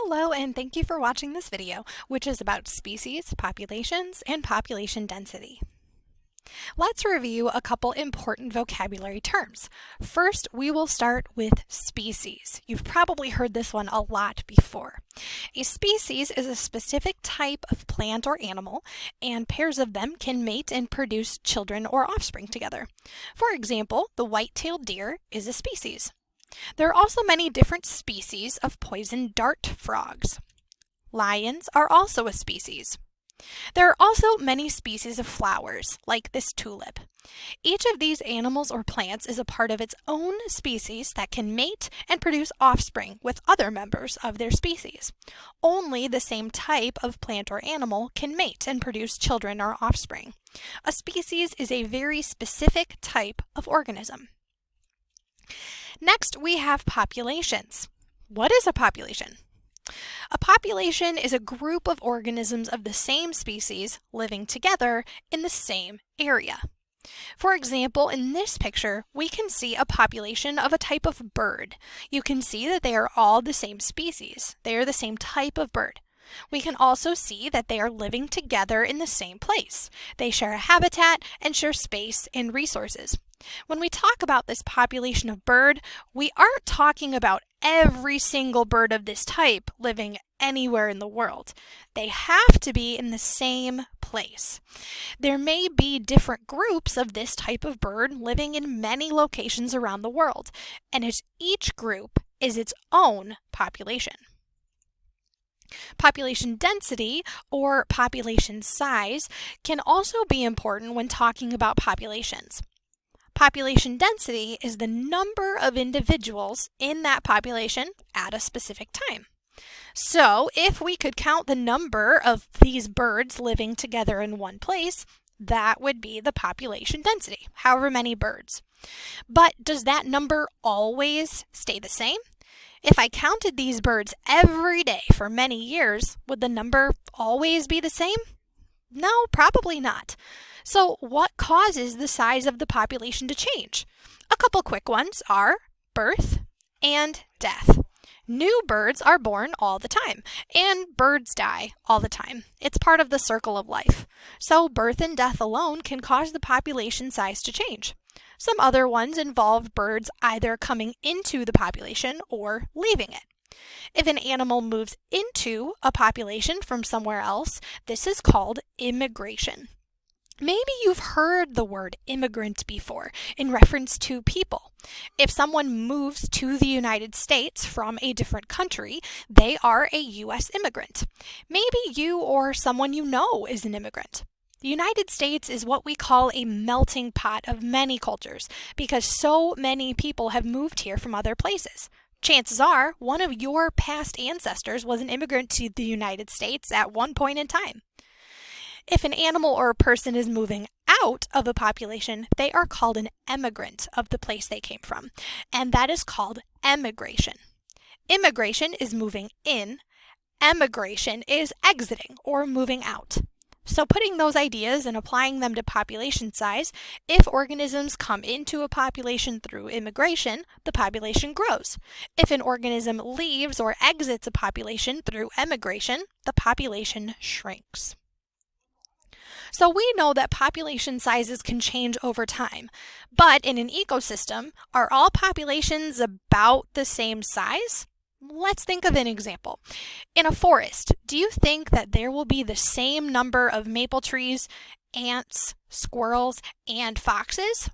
Hello, and thank you for watching this video, which is about species, populations, and population density. Let's review a couple important vocabulary terms. First, we will start with species. You've probably heard this one a lot before. A species is a specific type of plant or animal, and pairs of them can mate and produce children or offspring together. For example, the white-tailed deer is a species. There are also many different species of poison dart frogs. Lions are also a species. There are also many species of flowers, like this tulip. Each of these animals or plants is a part of its own species that can mate and produce offspring with other members of their species. Only the same type of plant or animal can mate and produce children or offspring. A species is a very specific type of organism. Next, we have populations. What is a population? A population is a group of organisms of the same species living together in the same area. For example, in this picture, we can see a population of a type of bird. You can see that they are all the same species. They are the same type of bird. We can also see that they are living together in the same place. They share a habitat and share space and resources. When we talk about this population of bird, we aren't talking about every single bird of this type living anywhere in the world. They have to be in the same place. There may be different groups of this type of bird living in many locations around the world, and each group is its own population. Population density, or population size, can also be important when talking about populations. Population density is the number of individuals in that population at a specific time. So, if we could count the number of these birds living together in one place, that would be the population density, however many birds. But does that number always stay the same? If I counted these birds every day for many years, would the number always be the same? No, probably not. So what causes the size of the population to change? A couple quick ones are birth and death. New birds are born all the time, and birds die all the time. It's part of the circle of life. So birth and death alone can cause the population size to change. Some other ones involve birds either coming into the population or leaving it. If an animal moves into a population from somewhere else, this is called immigration. Maybe you've heard the word immigrant before in reference to people. If someone moves to the United States from a different country, they are a U.S. immigrant. Maybe you or someone you know is an immigrant. The United States is what we call a melting pot of many cultures because so many people have moved here from other places. Chances are one of your past ancestors was an immigrant to the United States at one point in time. If an animal or a person is moving out of a population, they are called an emigrant of the place they came from, and that is called emigration. Immigration is moving in, emigration is exiting or moving out. So putting those ideas and applying them to population size, if organisms come into a population through immigration, the population grows. If an organism leaves or exits a population through emigration, the population shrinks. So we know that population sizes can change over time, but in an ecosystem, are all populations about the same size? Let's think of an example. In a forest, do you think that there will be the same number of maple trees, ants, squirrels, and foxes?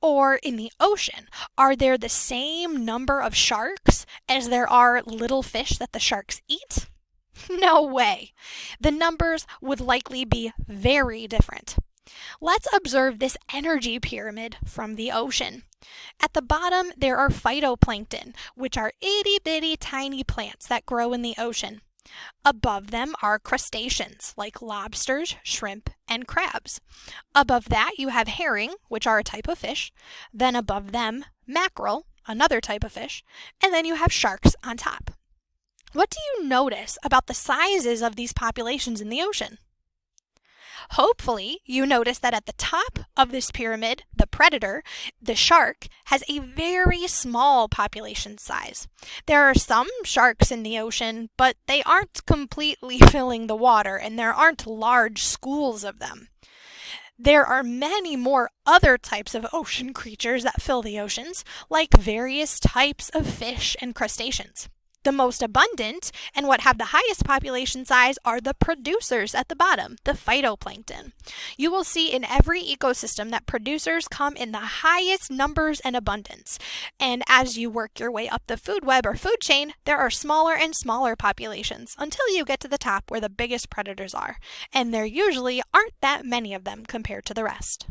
Or in the ocean, are there the same number of sharks as there are little fish that the sharks eat? No way. The numbers would likely be very different. Let's observe this energy pyramid from the ocean. At the bottom, there are phytoplankton, which are itty-bitty tiny plants that grow in the ocean. Above them are crustaceans, like lobsters, shrimp, and crabs. Above that, you have herring, which are a type of fish. Then above them, mackerel, another type of fish. And then you have sharks on top. What do you notice about the sizes of these populations in the ocean? Hopefully, you notice that at the top of this pyramid, the predator, the shark, has a very small population size. There are some sharks in the ocean, but they aren't completely filling the water, and there aren't large schools of them. There are many more other types of ocean creatures that fill the oceans, like various types of fish and crustaceans. The most abundant and what have the highest population size are the producers at the bottom, the phytoplankton. You will see in every ecosystem that producers come in the highest numbers and abundance. And as you work your way up the food web or food chain, there are smaller and smaller populations until you get to the top where the biggest predators are. And there usually aren't that many of them compared to the rest.